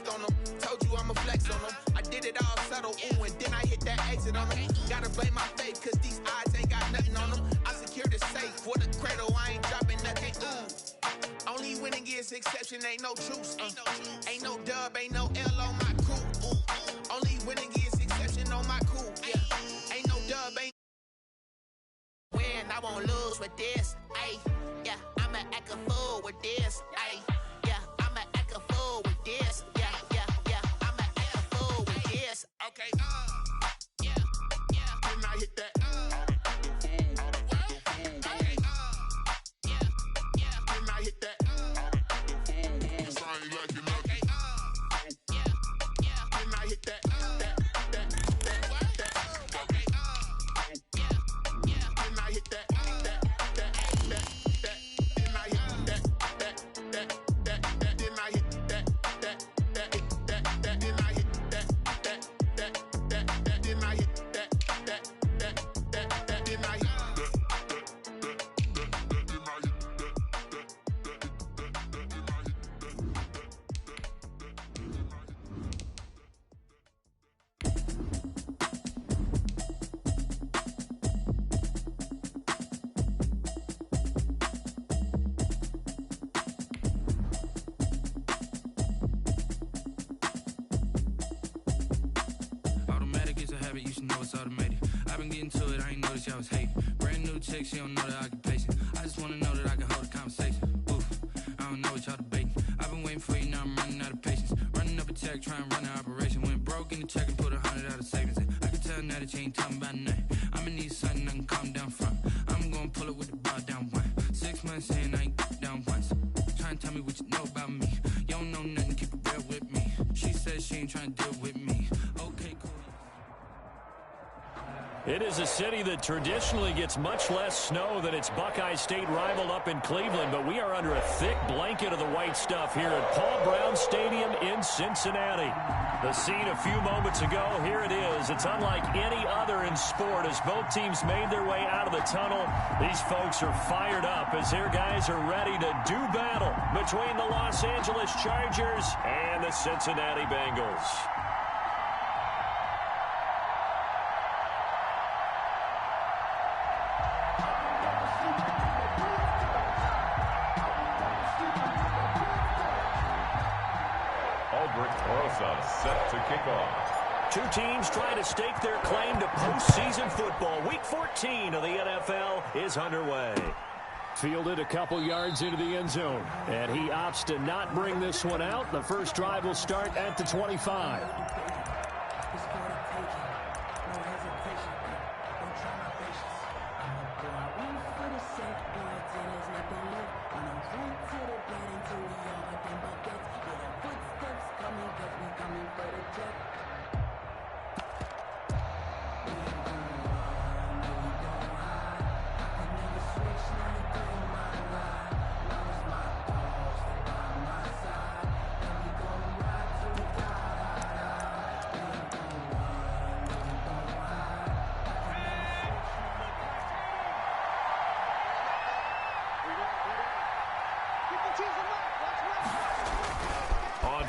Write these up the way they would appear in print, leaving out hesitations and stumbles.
on them. Told you I'ma flex on them. I did it all subtle, ooh, and then I hit that exit on them. Gotta blame my faith, cause these odds ain't got nothing on them. I secured the safe for the cradle, I ain't dropping nothing, ooh. Only winning is exception, ain't no truce. Ain't no dub, ain't no L on my crew. Only winning is exception on my crew. Yeah, ain't no dub, ain't win. I won't lose with this. Ayy, yeah, I'ma act a fool with this. Ayy, yeah, I'ma act a fool with this. Yeah, yeah, yeah, I'ma act a fool with this. Okay, yeah, yeah, when I hit that. You should know it's automated. I've been getting to it, I ain't noticed y'all was hating. Brand new chick, she don't know the occupation. I just wanna know that I can hold a conversation. Oof, I don't know what y'all debating. I've been waiting for you, now I'm running out of patience. Running up a check, trying to run an operation. Went broke in the check and put 100 out of savings in. I can tell now that you ain't talking about nothing. I'ma need something I can calm down from. I'm gonna pull it with the bar down one. 6 months in, I ain't down once. Trying to tell me what you know about me. You don't know nothing, keep it real with me. She says she ain't trying to deal with me. Okay, cool. It is a city that traditionally gets much less snow than its Buckeye State rival up in Cleveland, but we are under a thick blanket of the white stuff here at Paul Brown Stadium in Cincinnati. The scene a few moments ago, here it is. It's unlike any other in sport as both teams made their way out of the tunnel. These folks are fired up as their guys are ready to do battle between the Los Angeles Chargers and the Cincinnati Bengals. Set to kick off. Two teams trying to stake their claim to postseason football. Week 14 of the NFL is underway. Fielded a couple yards into the end zone, and he opts to not bring this one out. The first drive will start at the 25.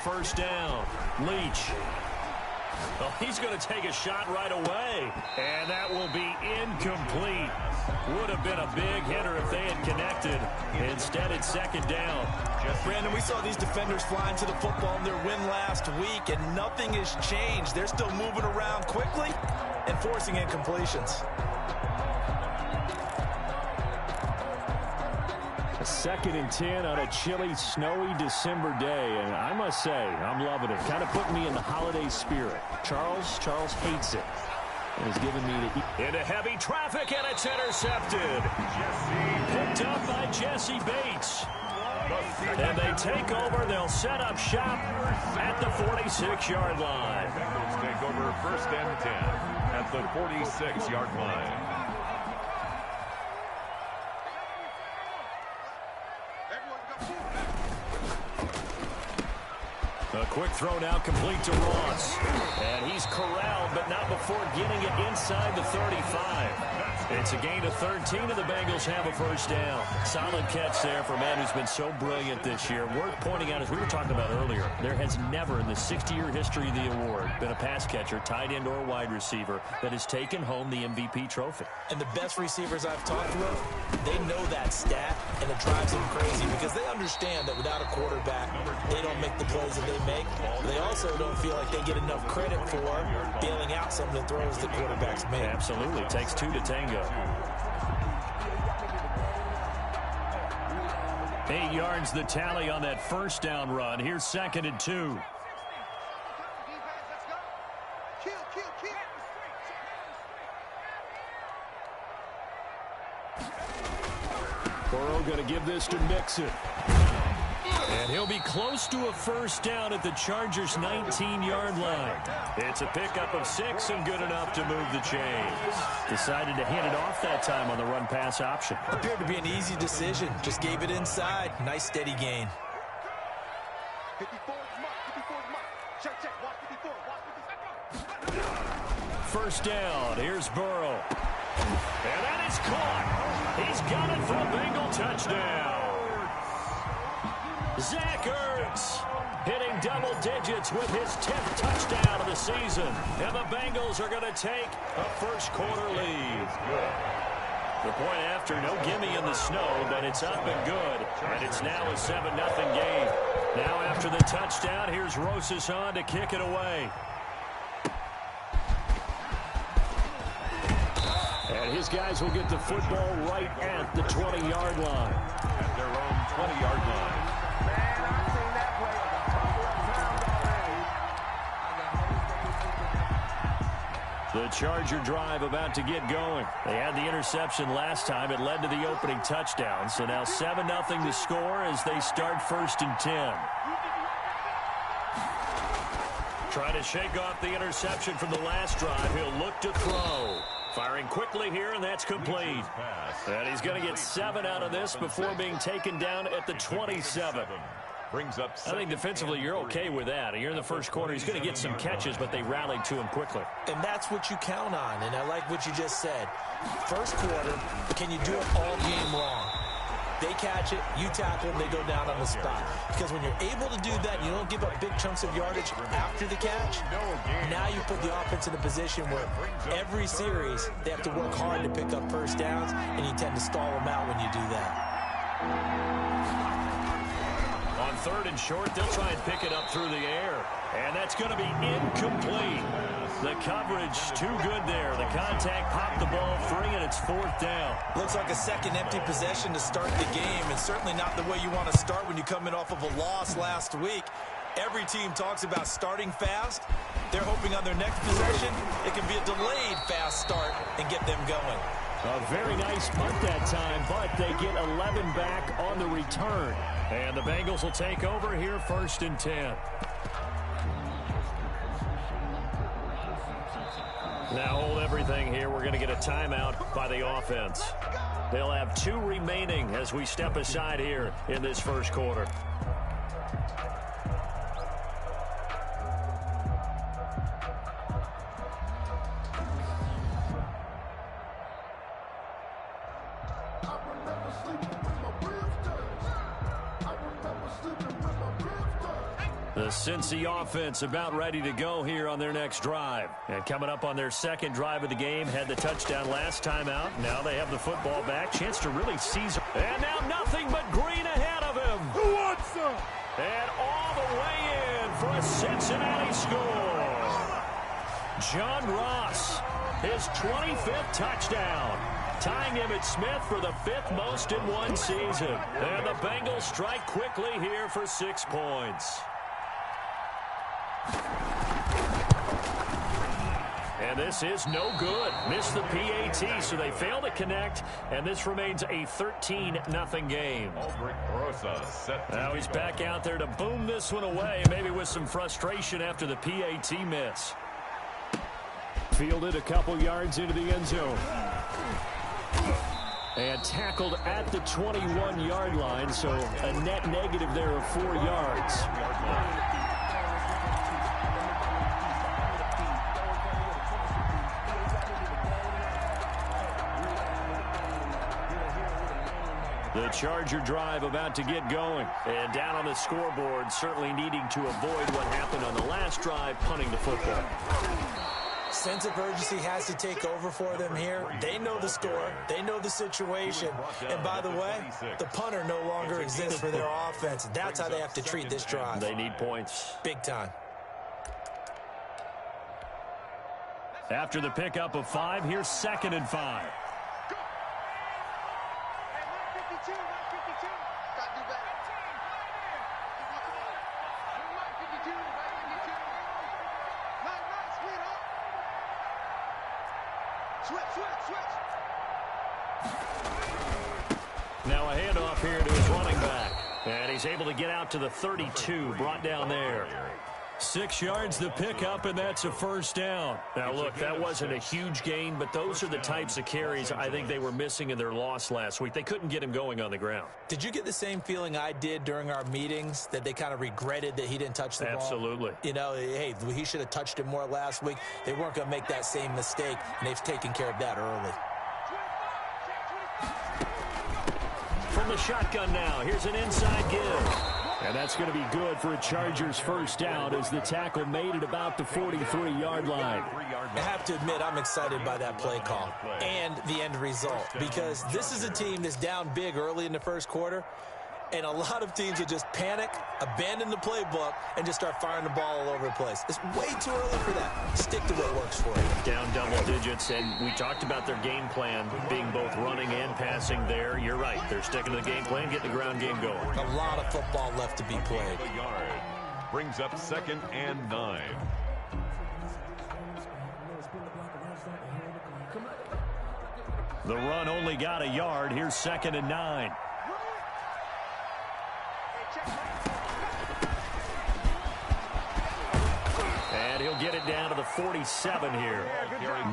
First down, Leach. Well, he's going to take a shot right away, and that will be incomplete. Would have been a big hitter if they had connected. Instead, it's second down. Brandon, we saw these defenders flying to the football in their win last week, and nothing has changed. They're still moving around quickly and forcing incompletions. A 2nd and 10 on a chilly, snowy December day, and I must say, I'm loving it. Kind of putting me in the holiday spirit. Charles hates it, and has given me the... Into heavy traffic, and it's intercepted. Picked up by Jesse Bates. And they take over. They'll set up shop at the 46-yard line. Bengals take over 1st and 10 at the 46-yard line. A quick throw now complete to Ross. And he's corralled, but not before getting it inside the 35. It's a gain of 13, and the Bengals have a first down. Solid catch there for a man who's been so brilliant this year. Worth pointing out, as we were talking about earlier, there has never in the 60-year history of the award been a pass catcher, tight end, or wide receiver that has taken home the MVP trophy. And the best receivers I've talked with, they know that stat, and it drives them crazy because they understand that without a quarterback, they don't make the plays that they make. They also don't feel like they get enough credit for bailing out some of the throws the quarterbacks make. Absolutely. It takes two to tango. 8 yards the tally on that first down run. Here's 2nd and 2. Burrow going to give this to Mixon. And he'll be close to a first down at the Chargers' 19-yard line. It's a pickup of 6 and good enough to move the chains. Decided to hand it off that time on the run-pass option. Appeared to be an easy decision. Just gave it inside. Nice steady gain. First down. Here's Burrow. And that is caught. He's got it for a Bengal touchdown. Zach Ertz hitting double digits with his 10th touchdown of the season. And the Bengals are going to take a first-quarter lead. The point after, no gimme in the snow, but it's up and good. And it's now a 7-0 game. Now after the touchdown, here's Rosas on to kick it away. And his guys will get the football right at the 20-yard line. At their own 20-yard line. The Charger drive about to get going. They had the interception last time. It led to the opening touchdown. So now 7-0 to score as they start 1st and 10. Trying to shake off the interception from the last drive. He'll look to throw. Firing quickly here, and that's complete. And he's going to get 7 out of this before being taken down at the 27. Brings up. I think defensively you're okay with that. Here in the first quarter, he's going to get some catches, but they rallied to him quickly. And that's what you count on, and I like what you just said. First quarter, can you do it all game long? They catch it, you tackle them, they go down on the spot. Because when you're able to do that, you don't give up big chunks of yardage after the catch. Now you put the offense in a position where every series they have to work hard to pick up first downs, and you tend to stall them out when you do that. On 3rd and short, they'll try and pick it up through the air. And that's going to be incomplete. The coverage too good there. The contact popped the ball free, and it's 4th down. Looks like a second empty possession to start the game, and certainly not the way you want to start when you come in off of a loss last week. Every team talks about starting fast. They're hoping on their next possession it can be a delayed fast start and get them going. A very nice punt that time, but they get 11 back on the return. And the Bengals will take over here 1st and 10. Now hold everything here. We're going to get a timeout by the offense. They'll have 2 remaining as we step aside here in this first quarter. The Cincy offense about ready to go here on their next drive. And coming up on their second drive of the game, had the touchdown last time out. Now they have the football back. Chance to really seize. And now nothing but green ahead of him. Who wants some? And all the way in for a Cincinnati score. John Ross, his 25th touchdown. Tying him at Smith for the 5th most in one season. And the Bengals strike quickly here for 6 points. And this is no good. Missed the PAT, so they fail to connect, and this remains a 13-0 game. Now he's back out there to boom this one away, maybe with some frustration after the PAT miss. Fielded a couple yards into the end zone. And tackled at the 21-yard line, so a net negative there of 4 yards. The Charger drive about to get going. And down on the scoreboard, certainly needing to avoid what happened on the last drive, punting the football. Sense of urgency has to take over for them here. They know the score. They know the situation. And by the way, the punter no longer exists for their offense. That's how they have to treat this drive. They need points. Big time. After the pickup of 5, here's 2nd and 5. Now a handoff here to his running back. And he's able to get out to the 32, brought down there. 6 yards the pickup, and that's a first down. Now, look, that wasn't a huge gain, but those are the types of carries I think they were missing in their loss last week. They couldn't get him going on the ground. Did you get the same feeling I did during our meetings, that they kind of regretted that he didn't touch the ball? Absolutely. You know, hey, he should have touched it more last week. They weren't going to make that same mistake, and they've taken care of that early. From the shotgun now, here's an inside give. And that's going to be good for a Chargers first down as the tackle made it about the 43-yard line. I have to admit, I'm excited by that play call and the end result, because this is a team that's down big early in the first quarter, and a lot of teams will just panic, abandon the playbook, and just start firing the ball all over the place. It's way too early for that. Stick to what works for you. Down double digits, and we talked about their game plan being both running and passing there. You're right. They're sticking to the game plan, getting the ground game going. A lot of football left to be played. Brings up 2nd and 9. The run only got a yard. Here's 2nd and 9. And he'll get it down to the 47 here.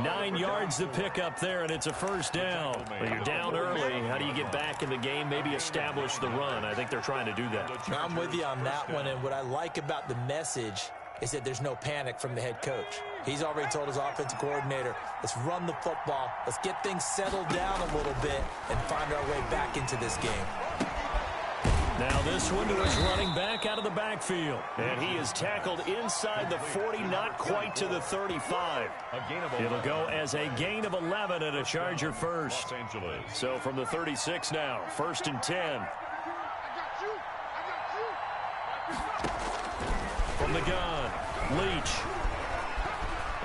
9 yards to pick up there, and it's a first down. Well, you're down early. How do you get back in the game, maybe establish the run? I think they're trying to do that. I'm with you on that one, and what I like about the message is that there's no panic from the head coach. He's already told his offensive coordinator, let's run the football, let's get things settled down a little bit, and find our way back into this game. Now this one to his running back out of the backfield. And he is tackled inside the 40, not quite to the 35. It'll go as a gain of 11 and a Charger first. So from the 36 now, 1st and 10. From the gun, Leach.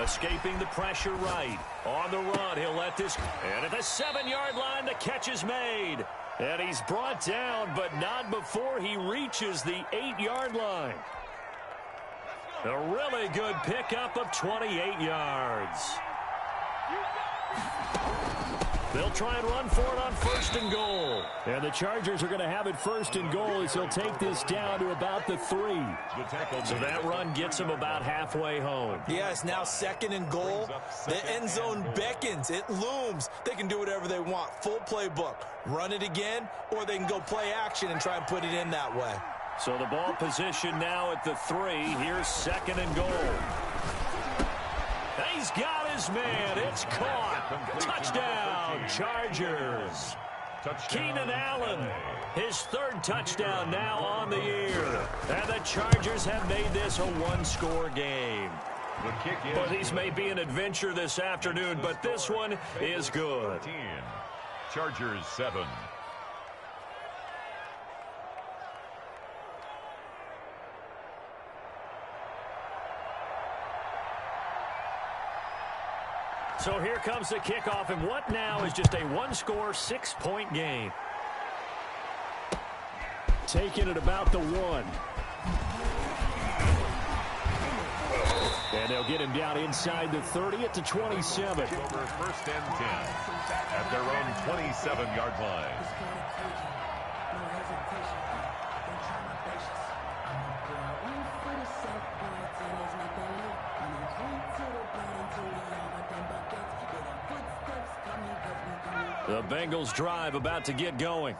Escaping the pressure right. On the run, he'll let this. And at the 7-yard line, the catch is made. And he's brought down, but not before he reaches the 8-yard line. A really good pickup of 28 yards. They'll try and run for it on 1st and goal. And the Chargers are going to have it 1st and goal as he'll take this down to about the 3. So that run gets him about halfway home. Yes, now 2nd and goal. The end zone beckons. It looms. They can do whatever they want. Full playbook. Run it again, or they can go play action and try and put it in that way. So the ball position now at the 3. Here's 2nd and goal. He's got his man. It's caught. Touchdown, Chargers. Keenan Allen, his 3rd touchdown now on the year. And the Chargers have made this a 1-score game. But these may be an adventure this afternoon, but this one is good. Chargers 7. So here comes the kickoff, and what now is just a 1-score, 6-point game. Taking it about the 1. And they'll get him down inside the 30 at the 27. Over 1st and 10 at their own 27-yard line. The Bengals drive about to get going.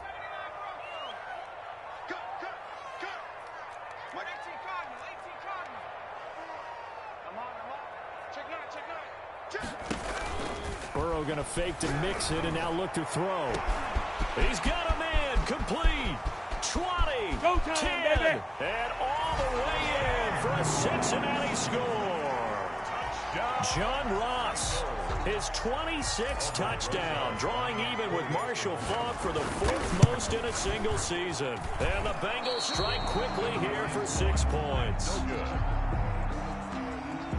Burrow going to fake to mix it and now look to throw. He's got a man Incomplete. 20, 10, baby. And all the way in for a Cincinnati score. John Ross, his 26th touchdown, drawing even with Marshall Faulk for the 4th most in a single season. And the Bengals strike quickly here for 6 points. No good.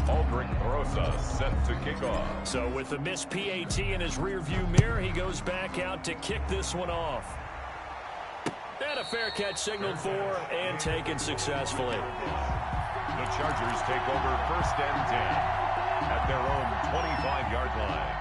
Aldrich Rosa set to kick off. So with the missed PAT in his rearview mirror, he goes back out to kick this one off. And a fair catch signaled for and taken successfully. The Chargers take over 1st and 10 at their own 25-yard line.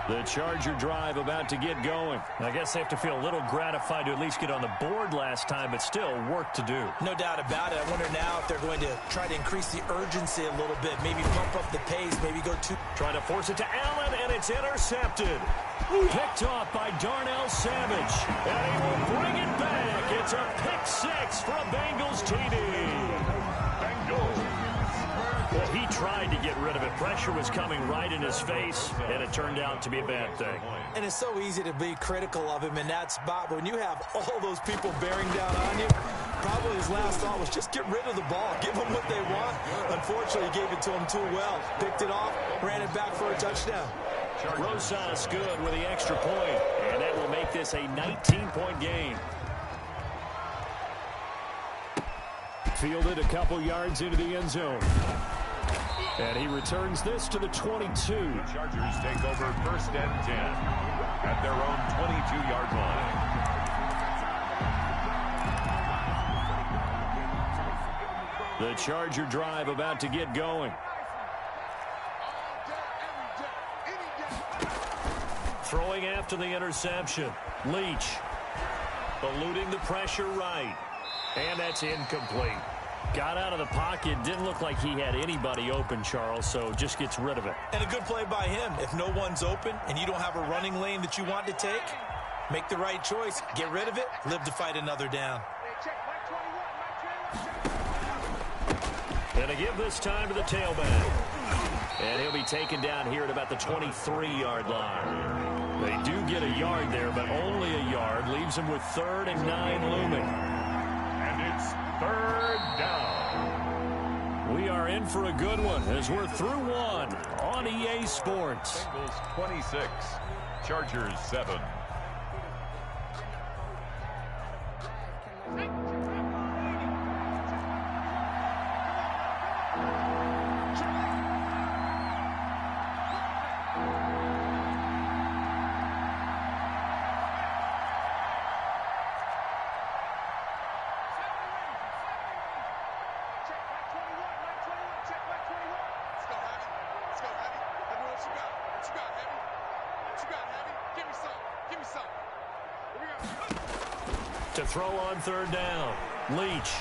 The Charger drive about to get going. I guess they have to feel a little gratified to at least get on the board last time, but still work to do. No doubt about it. I wonder now if they're going to try to increase the urgency a little bit, maybe bump up the pace, maybe go too... Trying to force it to Allen, and it's intercepted. Picked off by Darnell Savage, and he will bring it back. It's a pick 6 for a Bengals TD. Well, he tried to get rid of it. Pressure was coming right in his face, and it turned out to be a bad thing. And it's so easy to be critical of him in that spot. But when you have all those people bearing down on you, probably his last thought was just get rid of the ball. Give them what they want. Unfortunately, he gave it to him too well. Picked it off, ran it back for a touchdown. Rosas good with the extra point, and that will make this a 19-point game. Fielded a couple yards into the end zone. And he returns this to the 22. The Chargers take over 1st and 10 at their own 22-yard The line. Charger drive about to get going. Throwing after the interception. Leach eluding the pressure right. And that's incomplete. Got out of the pocket. Didn't look like he had anybody open, Charles, so just gets rid of it. And a good play by him. If no one's open and you don't have a running lane that you want to take, make the right choice. Get rid of it. Live to fight another down. And to give this time to the tailback. And he'll be taken down here at about the 23-yard line. They do get a yard there, but only a yard. Leaves him with 3rd and 9 looming. And it's 3rd down. We are in for a good one as we're through one on EA Sports. Bengals 26, Chargers 7. To throw on 3rd down. Leach.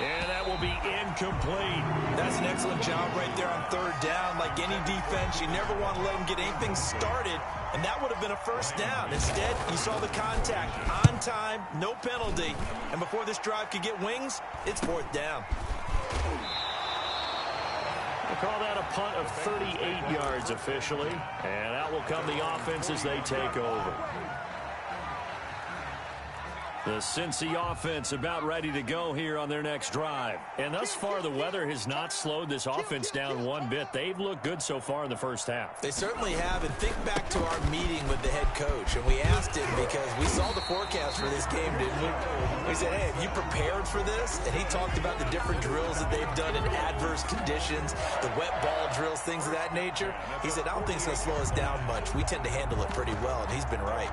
And that will be incomplete. That's an excellent job right there on 3rd down. Like any defense, you never want to let them get anything started, and that would have been a 1st down. Instead, you saw the contact on time, no penalty, and before this drive could get wings, it's 4th down. We'll call that a punt of 38 yards officially, and out will come the offense as they take over. The Cincy offense about ready to go here on their next drive. And thus far, the weather has not slowed this offense down one bit. They've looked good so far in the first half. They certainly have. And think back to our meeting with the head coach. And we asked him because we saw the forecast for this game, didn't we? We said, hey, have you prepared for this? And he talked about the different drills that they've done in adverse conditions, the wet ball drills, things of that nature. He said, I don't think it's going to slow us down much. We tend to handle it pretty well, and he's been right.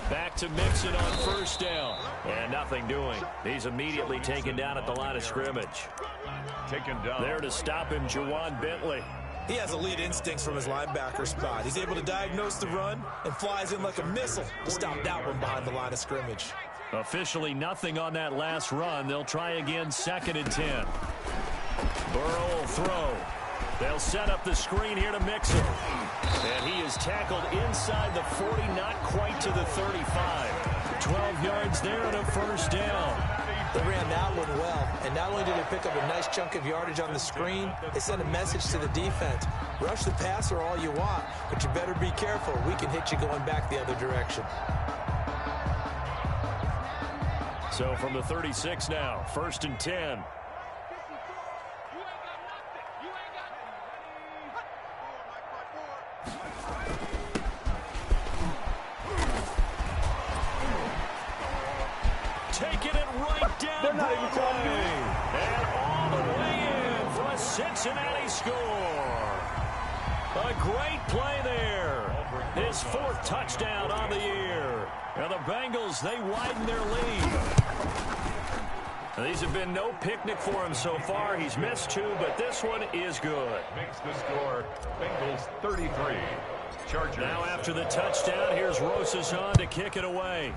Back to Mixon on 1st down. And nothing doing. He's immediately taken down at the line of scrimmage. Taken down. There to stop him, Jawan Bentley. He has elite instincts from his linebacker spot. He's able to diagnose the run and flies in like a missile to stop that one behind the line of scrimmage. Officially nothing on that last run. They'll try again, 2nd and 10. Burrow will throw. They'll set up the screen here to Mixon. And he is tackled inside the 40, not quite to the 35. 12 yards there and a first down. They ran that one well, and not only did they pick up a nice chunk of yardage on the screen, they sent a message to the defense. Rush the passer all you want, but you better be careful. We can hit you going back the other direction. So from the 36 now, 1st and 10. Taking it right down. They're not even trying to do it. And all the way in for a Cincinnati score. A great play there. His 4th touchdown on the year. And the Bengals, they widen their lead. Now, these have been no picnic for him so far. He's missed 2, but this one is good. Makes the score Bengals 33. Chargers. Now after the touchdown, here's Rosas on to kick it away.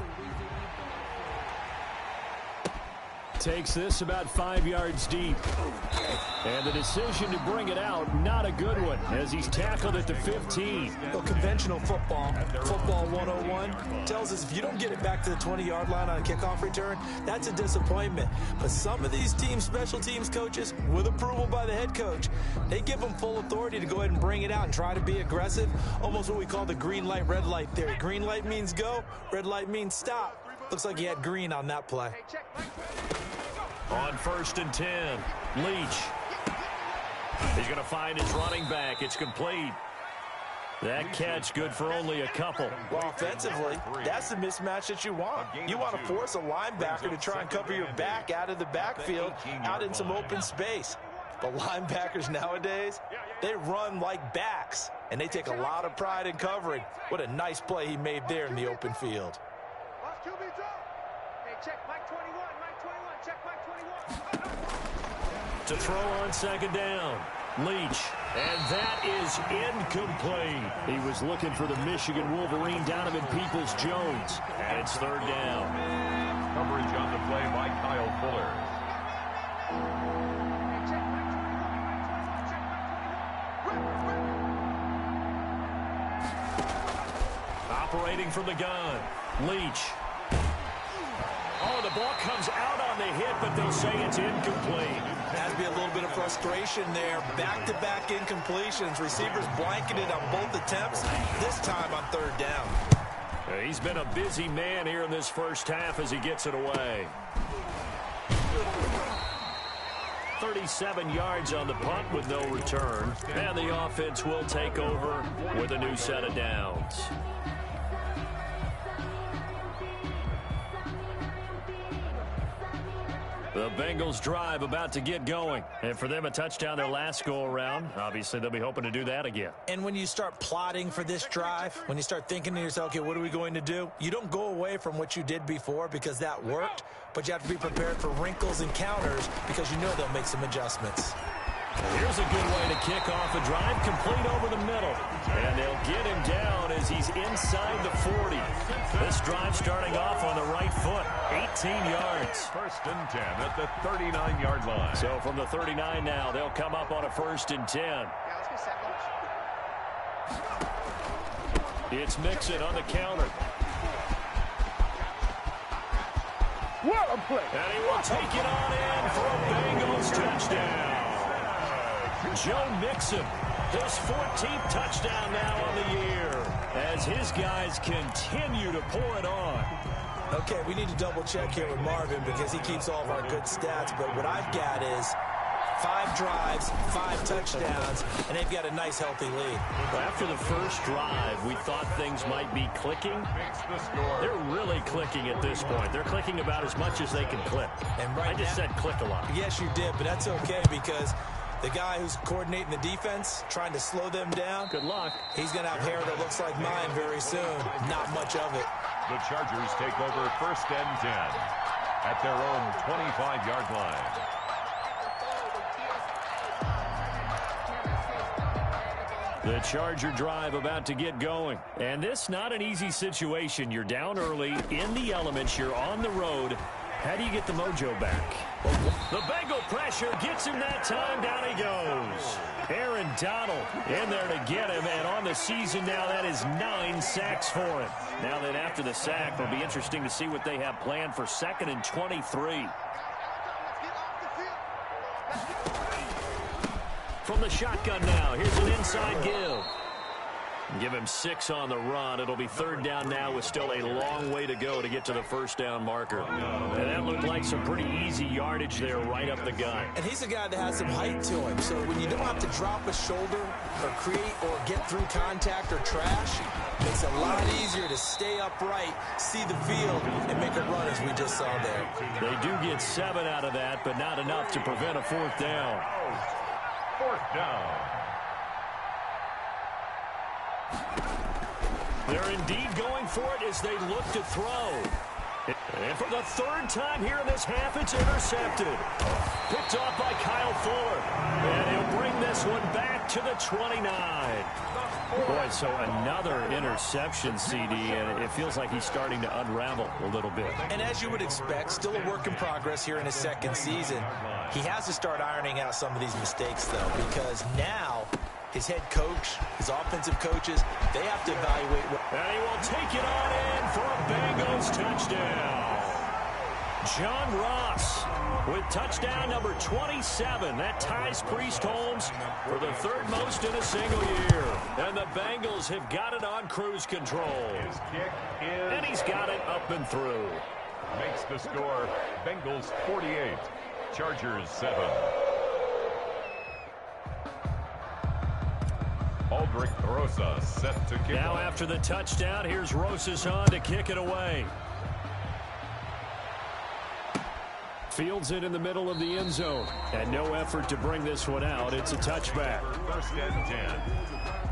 Takes this about 5 yards deep. And the decision to bring it out, not a good one, as he's tackled at the 15. Well, conventional football 101, tells us if you don't get it back to the 20-yard line on a kickoff return, that's a disappointment. But some of these teams, special teams coaches, with approval by the head coach, they give them full authority to go ahead and bring it out and try to be aggressive, almost what we call the green light, red light theory. Green light means go, red light means stop. Looks like he had green on that play. On 1st and 10, Leach. He's going to find his running back. It's complete. That catch good for only a couple. Well, offensively, that's the mismatch that you want. You want to force a linebacker to try and cover your back out of the backfield, out in some open space. But linebackers nowadays, they run like backs, and they take a lot of pride in covering. What a nice play he made there in the open field. To throw on 2nd down, Leach. And that is incomplete. He was looking for the Michigan Wolverine, Donovan Peoples-Jones. And it's 3rd down. Coverage on the play by Kyle Fuller. Operating from the gun, Leach. Oh, the ball comes out on the hit, but they'll say it's incomplete. Has to be a little bit of frustration there. Back-to-back incompletions. Receivers blanketed on both attempts, this time on 3rd down. He's been a busy man here in this first half as he gets it away. 37 yards on the punt with no return. And the offense will take over with a new set of downs. The Bengals drive about to get going. And for them, a touchdown their last go-around. Obviously, they'll be hoping to do that again. And when you start plotting for this drive, when you start thinking to yourself, okay, what are we going to do? You don't go away from what you did before because that worked, but you have to be prepared for wrinkles and counters because you know they'll make some adjustments. Here's a good way to kick off a drive, complete over the middle. And they'll get him down as he's inside the 40. This drive starting off on the right foot, 18 yards. 1st and 10 at the 39-yard line. So from the 39 now, they'll come up on a 1st and 10. It's Mixon on the counter. What a play. And he will take it on in for a Bengals touchdown. Joe Mixon, his 14th touchdown now on the year, as his guys continue to pour it on. Okay, we need to double check here with Marvin because he keeps all of our good stats, but what I've got is 5 drives, 5 touchdowns, and they've got a nice, healthy lead. Well, after the first drive, we thought things might be clicking. They're really clicking at this point. They're clicking about as much as they can click. And right I just said click a lot. Yes, you did, but that's okay because the guy who's coordinating the defense, trying to slow them down, good luck. He's going to have hair that looks like mine very soon. Not much of it. The Chargers take over 1st and 10 at their own 25-yard line. The Charger drive about to get going. And this not an easy situation. You're down early, in the elements, you're on the road. How do you get the mojo back? The Bengal pressure gets him that time. Down he goes. Aaron Donald in there to get him. And on the season now, that is 9 sacks for him. Now then, after the sack, it'll be interesting to see what they have planned for 2nd and 23. From the shotgun now, here's an inside give. Give him 6 on the run. It'll be 3rd down now with still a long way to go to get to the 1st down marker. And that looked like some pretty easy yardage there right up the gut. And he's a guy that has some height to him. So when you don't have to drop a shoulder or create or get through contact or trash, it's a lot easier to stay upright, see the field, and make a run as we just saw there. They do get 7 out of that, but not enough to prevent a 4th down. 4th down. They're indeed going for it as they look to throw. And for the 3rd time here in this half, it's intercepted. Picked off by Kyle Fuller. And he'll bring this one back to the 29. Boy, so another interception, CD, and it feels like he's starting to unravel a little bit. And as you would expect, still a work in progress here in his 2nd season. He has to start ironing out some of these mistakes, though, because now his head coach, his offensive coaches, they have to evaluate. And he will take it on in for a Bengals touchdown. John Ross with touchdown number 27. That ties Priest Holmes for the 3rd most in a single year. And the Bengals have got it on cruise control. His kick is and he's got it up and through. Makes the score Bengals 48, Chargers 7. Aldrich Rosa set to kick. Now after the touchdown, here's Rosas on to kick it away. Fields it in the middle of the end zone. And no effort to bring this one out. It's a touchback. 1st and 10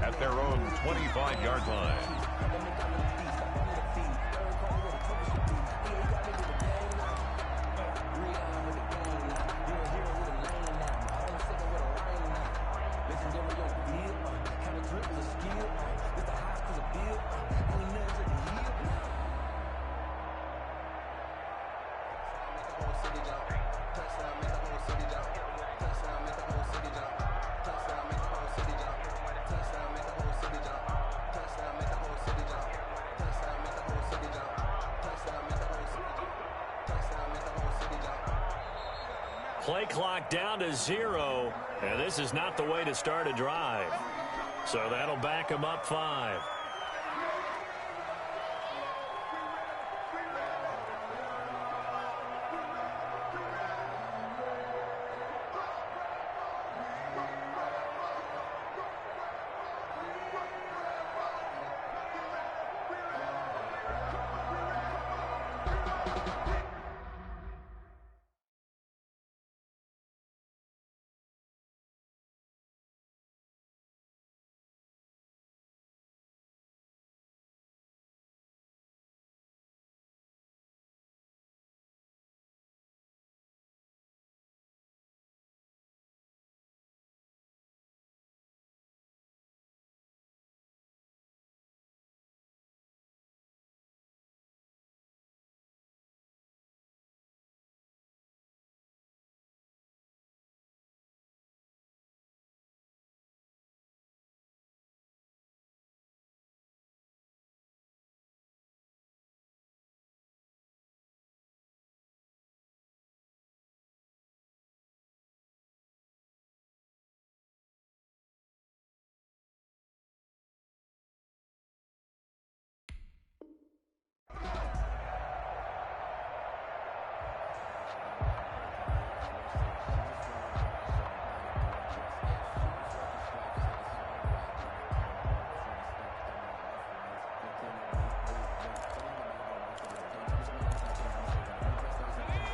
at their own 25-yard line. Play clock down to 0, and this is not the way to start a drive. So that'll back him up 5.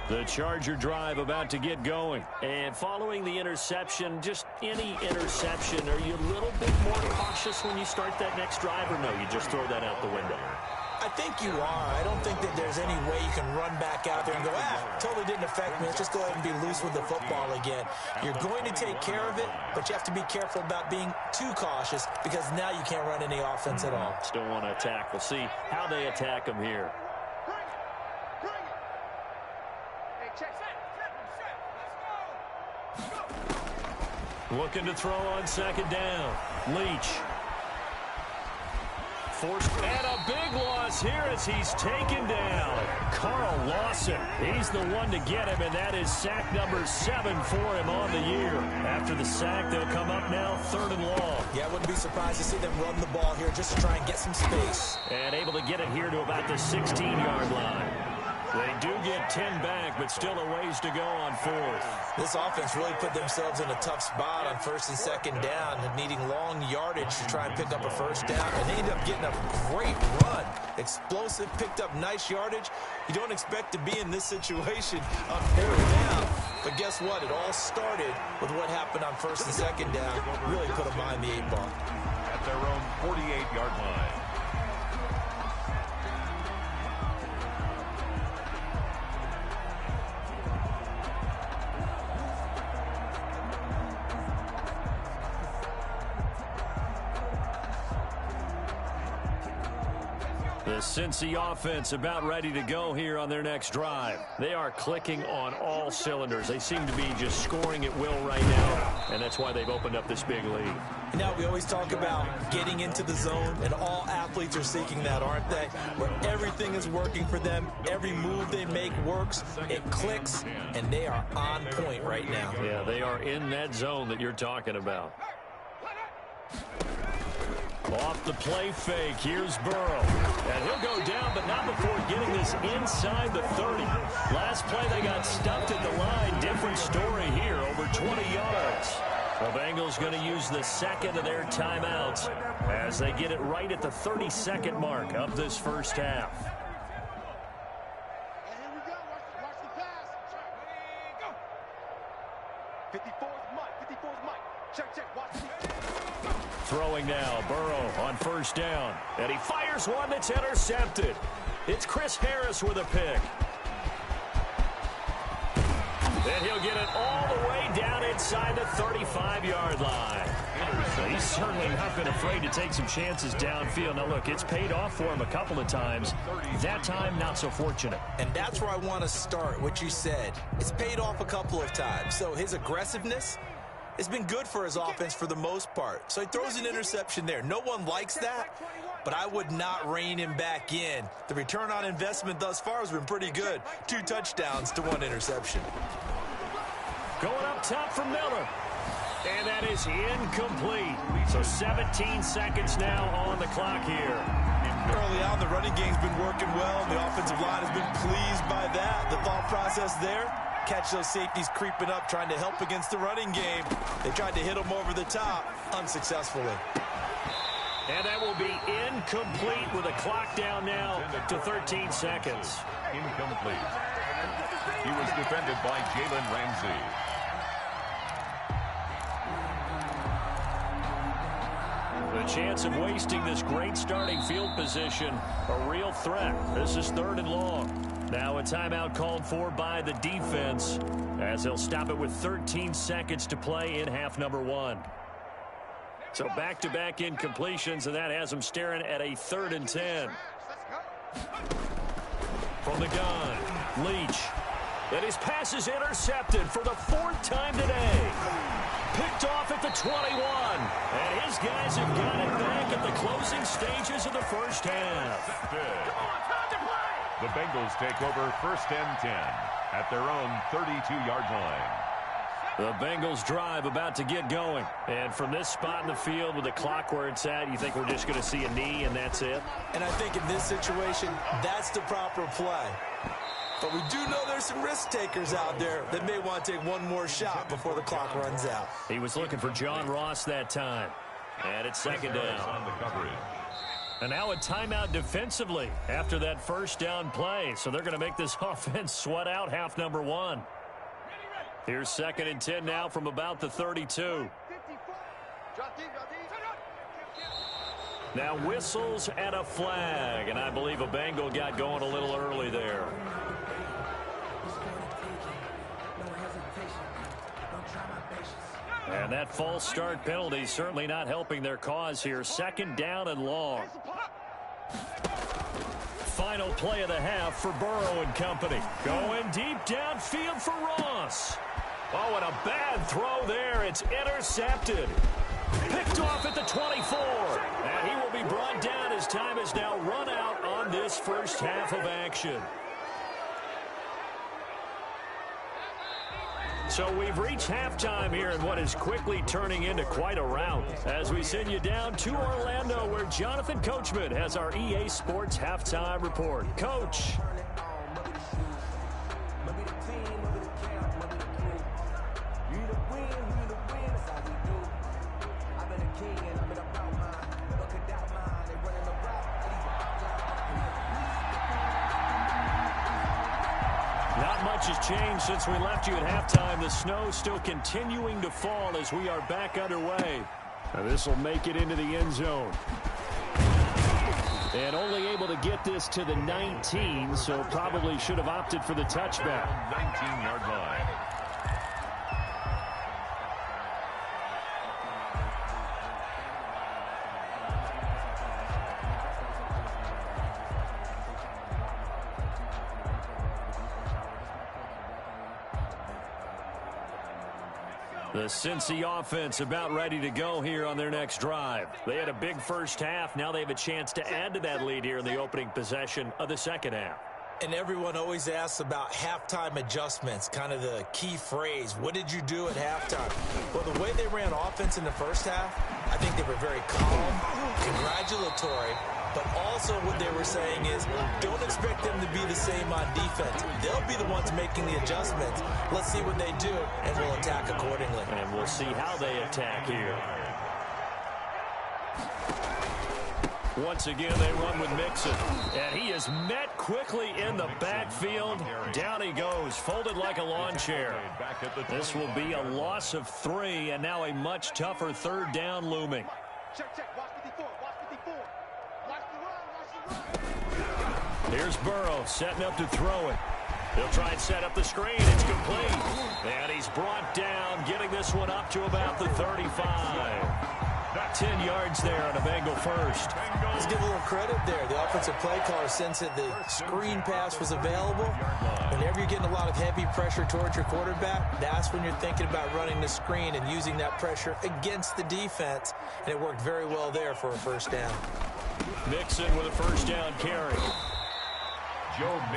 The Charger drive about to get going. And following the interception, just any interception, are you a little bit more cautious when you start that next drive, or no, you just throw that out the window? I I think you are. I don't think that there's any way you can run back out there and go, totally didn't affect me. Let's just go ahead and be loose with the football again. You're going to take care of it, but you have to be careful about being too cautious because now you can't run any offense at all. Still want to attack. We'll see how they attack him here. Looking to throw on second down. Leach. Forced, and a big loss here as he's taken down. Carl Lawson, he's the one to get him, and that is sack number 7 for him on the year. After the sack, they'll come up now 3rd and long. Yeah, I wouldn't be surprised to see them run the ball here just to try and get some space. And able to get it here to about the 16-yard line. They do get 10 back, but still a ways to go on 4th. This offense really put themselves in a tough spot on 1st and 2nd down, needing long yardage to try and pick up a 1st down. And they ended up getting a great run. Explosive, picked up nice yardage. You don't expect to be in this situation on 4th down. But guess what? It all started with what happened on 1st and 2nd down. Really put them behind the 8 ball. At their own 48-yard line. The Cincy offense about ready to go here on their next drive. They are clicking on all cylinders. They seem to be just scoring at will right now, and that's why they've opened up this big lead. Now, we always talk about getting into the zone, and all athletes are seeking that, aren't they? Where everything is working for them, every move they make works, it clicks, and they are on point right now. Yeah, they are in that zone that you're talking about. Off the play fake, here's Burrow. And he'll go down, but not before getting this inside the 30. Last play, they got stuffed at the line. Different story here, over 20 yards. The Bengals going to use the second of their timeouts as they get it right at the 32nd mark of this first half. Here we go. Watch the pass. Go. 54's Mike. 54's Mike. Check. Watch the Throwing now, Burrow on 1st down. And he fires one that's intercepted. It's Chris Harris with a pick. And he'll get it all the way down inside the 35-yard line. He's certainly not been afraid to take some chances downfield. Now, look, it's paid off for him a couple of times. That time, not so fortunate. And that's where I want to start, what you said. It's paid off a couple of times. So his aggressiveness, it's been good for his offense for the most part. So he throws an interception there. No one likes that, but I would not rein him back in. The return on investment thus far has been pretty good. 2 touchdowns to 1 interception. Going up top for Miller. And that is incomplete. So 17 seconds now on the clock here. Early on, the running game's been working well, and the offensive line has been pleased by that. The thought process there, catch those safeties creeping up, trying to help against the running game. They tried to hit them over the top, unsuccessfully. And that will be incomplete with a clock down now to 13 seconds. Incomplete. He was defended by Jalen Ramsey. The chance of wasting this great starting field position, a real threat. This is 3rd and long. Now a timeout called for by the defense as they'll stop it with 13 seconds to play in half number 1. So back-to-back incompletions, and that has them staring at a 3rd and 10. From the gun, Leach. And his pass is intercepted for the 4th time today. Picked off at the 21. And his guys have got it back at the closing stages of the first half. The Bengals take over 1st and 10 at their own 32-yard line. The Bengals drive about to get going. And from this spot in the field with the clock where it's at, you think we're just going to see a knee and that's it? And I think in this situation, that's the proper play. But we do know there's some risk takers out there that may want to take one more shot before the clock runs out. He was looking for John Ross that time. And it's 2nd down. On the coverage. And now a timeout defensively after that 1st down play. So they're going to make this offense sweat out half number 1. Here's 2nd and 10 now from about the 32. Now whistles and a flag, and I believe a Bengal got going a little early there. And that false start penalty certainly not helping their cause here. Second down and long. Final play of the half for Burrow and company. Going deep downfield for Ross. Oh, and a bad throw there. It's intercepted. Picked off at the 24. And he will be brought down. His time is now run out on this first half of action. So we've reached halftime here in what is quickly turning into quite a rout as we send you down to Orlando where Jonathan Coachman has our EA Sports halftime report. Coach. Not much has changed since we left you at halftime. The snow still continuing to fall as we are back underway. This will make it into the end zone. And only able to get this to the 19, so probably should have opted for the touchback. 19-yard line. The Cincy offense about ready to go here on their next drive. They had a big first half. Now they have a chance to add to that lead here in the opening possession of the second half. And everyone always asks about halftime adjustments, kind of the key phrase. What did you do at halftime? Well, the way they ran offense in the first half, I think they were very calm, congratulatory, but also what they were saying is don't expect them to be the same on defense. They'll be the ones making the adjustments. Let's see what they do, and we'll attack accordingly. And we'll see how they attack here. Once again, they run with Mixon. And he is met quickly in the backfield. Down he goes, folded like a lawn chair. This will be a loss of 3, and now a much tougher third down looming. Check, check. Watch 54. Watch 54. Watch the run. Watch the run. Here's Burrow setting up to throw it. He'll try and set up the screen. It's complete. And he's brought down, getting this one up to about the 35. 10 yards there on a Bengal first. Let's give a little credit there. The offensive play caller sensed that the screen pass was available. Whenever you're getting a lot of heavy pressure towards your quarterback, that's when you're thinking about running the screen and using that pressure against the defense. And it worked very well there for a first down. Mixon with a first down carry.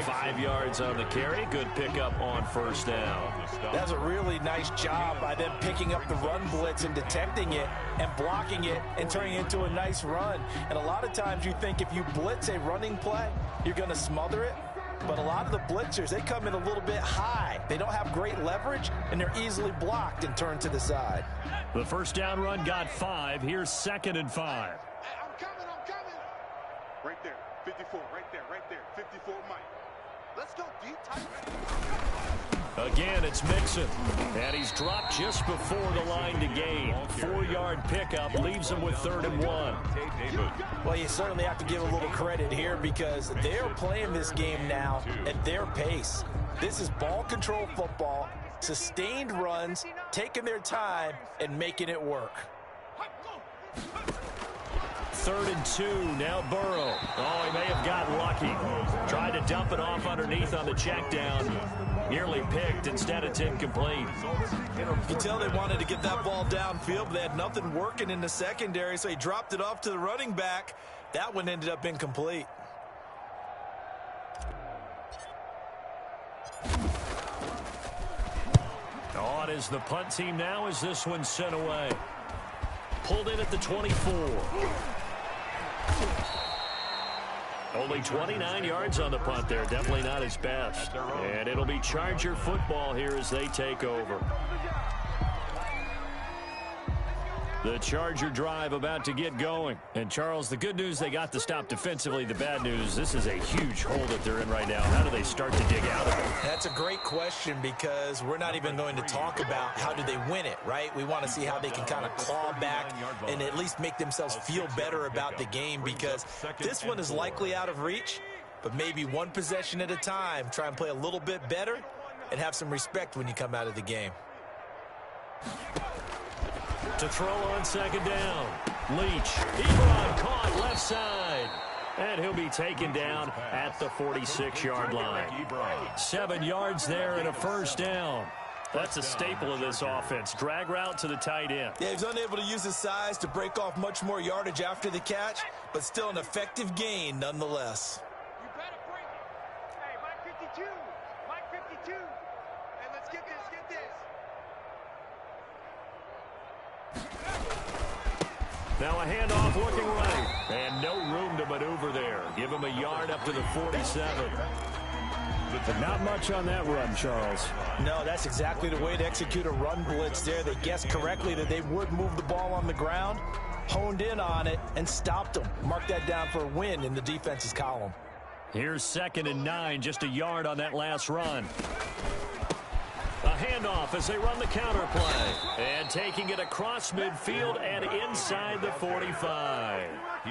5 yards on the carry. Good pickup on first down. That's a really nice job by them picking up the run blitz and detecting it and blocking it and turning it into a nice run. And a lot of times you think if you blitz a running play, you're going to smother it. But a lot of the blitzers, they come in a little bit high. They don't have great leverage, and they're easily blocked and turned to the side. The first down run got 5. Here's 2nd and 5. I'm coming. Right there. 54. Right there. 54, Mike. Let's go deep, tight. Again, it's Mixon. And he's dropped just before the line to gain. 4-yard pickup leaves him with 3rd and 1. Well, you certainly have to give a little credit here because they're playing this game now at their pace. This is ball control football, sustained runs, taking their time, and making it work. 3rd and 2, now Burrow. Oh, he may have got lucky. Tried to dump it off underneath on the check down. Nearly picked, instead it's incomplete. You can tell they wanted to get that ball downfield, but they had nothing working in the secondary, so he dropped it off to the running back. That one ended up incomplete. On is the punt team now as this one's sent away. Pulled in at the 24. Only 29 yards on the punt there. Definitely not his best. And it'll be Charger football here as they take over. The Charger drive about to get going. And, Charles, the good news, they got to stop defensively. The bad news, this is a huge hole that they're in right now. How do they start to dig out of it? That's a great question because we're not even going to talk about how do they win it, right? We want to see how they can kind of claw back and at least make themselves feel better about the game because this one is likely out of reach, but maybe one possession at a time. Try and play a little bit better and have some respect when you come out of the game. To throw on second down. Leach. Ebron caught left side. And he'll be taken down at the 46-yard line. 7 yards there and a first down. That's a staple of this offense. Drag route to the tight end. Yeah, he's unable to use his size to break off much more yardage after the catch, but still an effective gain nonetheless. You better bring it. Hey, Mike 52. Mike 52. Hey, let's get this, get this. Now a handoff looking right. And no room to maneuver there. Give him a yard up to the 47. Not much on that run, Charles. No, that's exactly the way to execute a run blitz there. They guessed correctly that they would move the ball on the ground, honed in on it, and stopped them. Mark that down for a win in the defense's column. Here's 2nd and 9, just a yard on that last run. A handoff as they run the counter play. And taking it across midfield and inside the 45.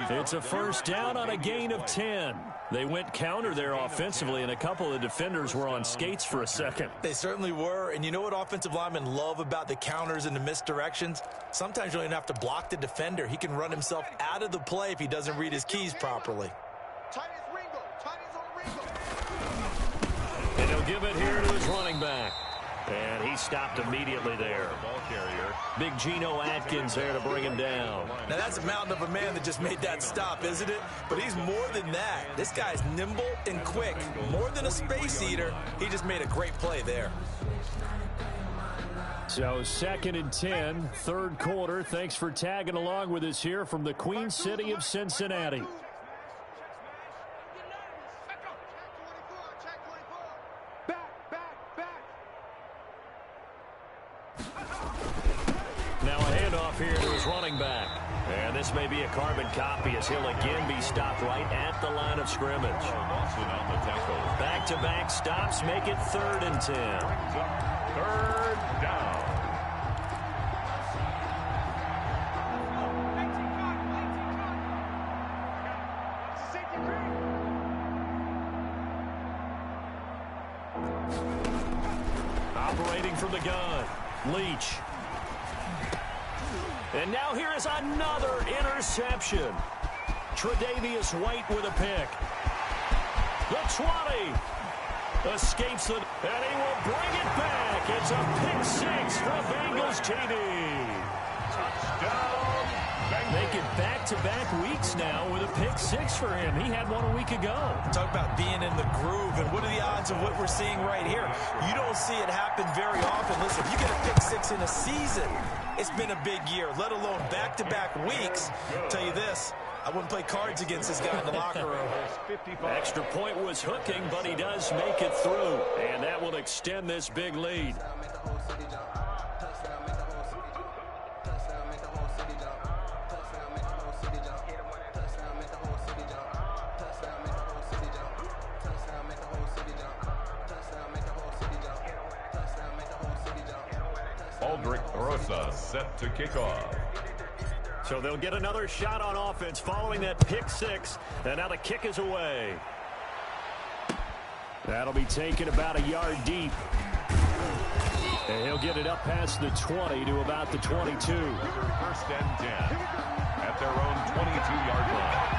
It's a first down on a gain of 10. They went counter there offensively, and a couple of the defenders were on skates for a second. They certainly were, and you know what offensive linemen love about the counters and the misdirections? Sometimes you don't even have to block the defender. He can run himself out of the play if he doesn't read his keys properly. Tight as Ringo. Tight as on Ringo. And he'll give it here to his running back. And he stopped immediately there. Big Geno Atkins there to bring him down. Now that's a mountain of a man that just made that stop, isn't it? But he's more than that. This guy's nimble and quick. More than a space eater, he just made a great play there. So 2nd and 10, third quarter. Thanks for tagging along with us here from the Queen City of Cincinnati. Now a handoff here to his running back. And this may be a carbon copy as he'll again be stopped right at the line of scrimmage. Back-to-back stops make it 3rd and 10. 3rd down. Operating from the gun, Leach. And now here is another interception. Tre'Davious White with a pick. The 20 escapes it, and he will bring it back. It's a pick 6 for Bengals TD. Touchdown. Make it back-to-back weeks now with a pick 6 for him. He had one a week ago. Talk about being in the groove, and what are the odds of what we're seeing right here? You don't see it happen very often. Listen, if you get a pick 6 in a season, it's been a big year, let alone back-to-back weeks. I'll tell you this, I wouldn't play cards against this guy in the locker room. Extra point was hooking, but he does make it through, and that will extend this big lead. Set to kick off. So they'll get another shot on offense following that pick 6, and now the kick is away. That'll be taken about a yard deep. And he'll get it up past the 20 to about the 22. 1st and 10 at their own 22-yard line.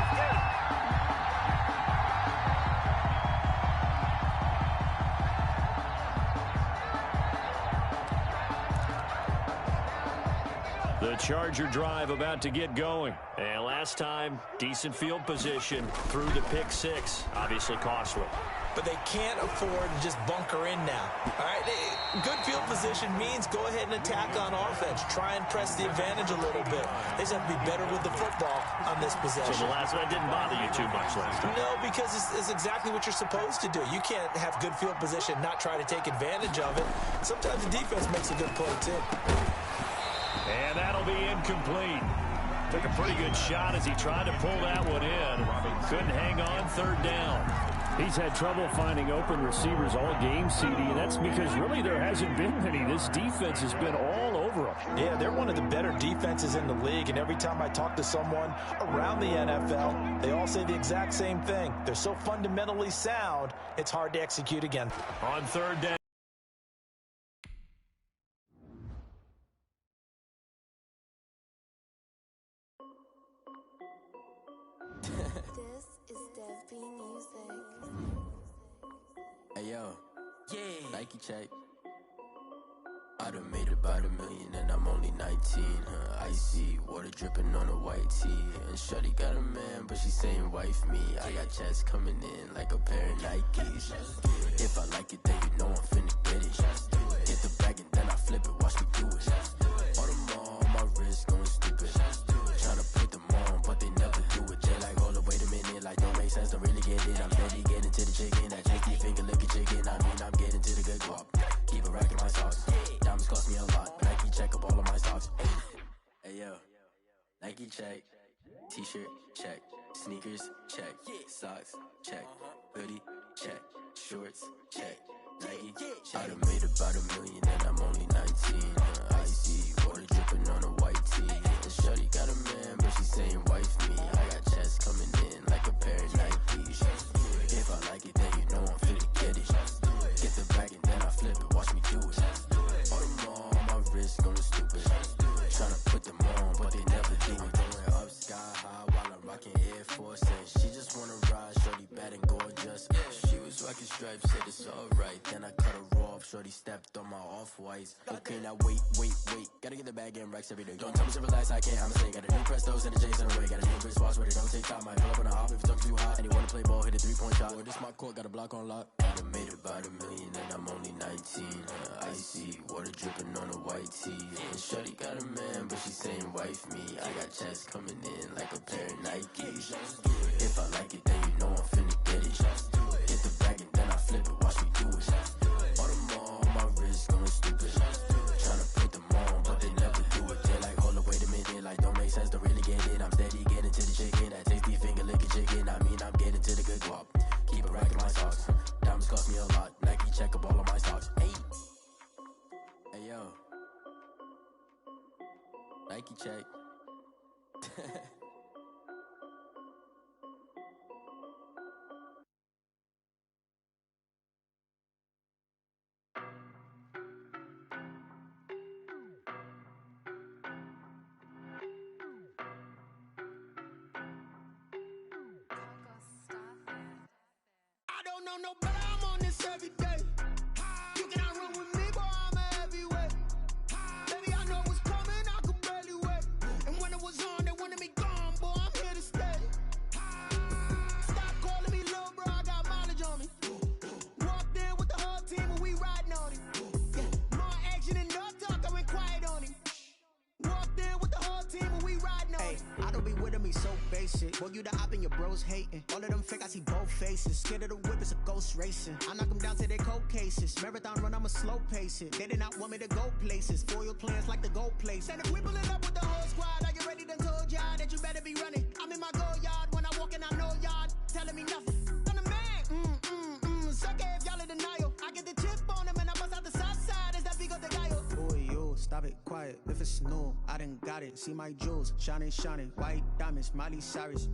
The Charger drive about to get going. And last time, decent field position through the pick 6. Obviously costly. But they can't afford to just bunker in now. All right, good field position means go ahead and attack on offense. Try and press the advantage a little bit. They just have to be better with the football on this possession. So the last one didn't bother you too much last time? No, because it's exactly what you're supposed to do. You can't have good field position, not try to take advantage of it. Sometimes the defense makes a good play, too. And that'll be incomplete. Took a pretty good shot as he tried to pull that one in. Couldn't hang on, third down. He's had trouble finding open receivers all game, CD, and that's because really there hasn't been many. This defense has been all over him. Yeah, they're one of the better defenses in the league, and every time I talk to someone around the NFL, they all say the exact same thing. They're so fundamentally sound, it's hard to execute again. On third down. This is Dev B Music. Hey yo, yeah, Nike check. I done made about $1 million and I'm only 19. Icy water dripping on a white tee. And shorty got a man, but she saying wife me. I got checks coming in like a pair of Nikes. If I like it, then you know I'm finna get it. Get the bag and then I flip it, watch me do it. All them on my wrist going stupid. Tryna put them on, but they never do it. They like, hold up, wait a minute, like don't make sense, don't really get it. I'm steady getting to the chicken, that chicky finger licking chicken. I mean, I'm getting to the good guap. Keep a rack in my socks. Diamonds cost me a lot. Nike check up all of my stocks. Hey yo, Nike check. T-shirt check. Sneakers check. Socks check. Hoodie check. Shorts check. Nike check. I done made about $1 million and I'm only 19. Icy water dripping on a white tee. And shorty got a man, but she saying wife me. I got checks coming in like a pair of Nikes. If I like it, then you know I'm finna get it. Get the bag and then I flip it, watch me do it. All them on my wrist going stupid. Tryna put them on, but they never do it. Going up sky high while I'm rocking Air Force. And she just wanna ride, shorty bad and gorgeous. She was rocking stripes, said it's alright. Then I cut her off, shorty stepped on my off-whites. Okay, now wait. Gotta get the bag and racks every day. Don't tell me to relax, I can't, I'ma say. Got a new Prestos and a J's in a way. Got a new wristwatch where they don't take time. I pull up on a hop if it's talking too hot. And he wanna play ball, hit a three-point shot. Boy, this my court, got a block on lock. I done made about $1 million and I'm only 19. Icy water dripping on a white tee. And shorty got a man, but she saying wife me. I got checks coming in like a pair of Nikes. If I like it, then you know I'm finna get it. Get the bag and then I flip it, watch me do it. All them on my wrist going stupid. Tryna put them on, but they never do it. They like, hold up, wait a minute, like don't make sense, don't really get it. I'm steady getting to the chicken, that tasty finger licking chicken. I mean, I'm getting to the good guap. Keep a rack in my socks. Diamonds cost me a lot. Nike check up all of my stocks. Hey yo, Nike check. I don't know no better, I'm on this every day. You cannot run with me, boy, I'm a heavyweight. Baby, I know what's coming, I could barely wait. And when it was on, they wanted me gone, boy, I'm here to stay. Stop calling me little bro, I got mileage on me. Walked in with the whole team and we riding on it. Yeah, more action and no talk, I went quiet on him. Walked in with the whole team and we riding on it. I don't be with me so basic. Boy, you the op and your bros hating. All of them fake, I see both faces. Scared of the whip, it's a ghost racing. I knock them down to their cold cases. Marathon run, I'ma slow pace it. They did not want me to go places. Foil plans like the gold place. And if we pulling up with the whole squad, I get ready to told y'all that you better be running. I'm in my go yard. When I walk in, I know y'all telling me nothing. I'm the man. Suck it if y'all in denial. I get the chip on them and I bust out the south side. Is that big of the guy? Boy, yo, stop it, quiet. If it's new, I done got it. See my jewels, shining, white diamonds, Miley Cyrus.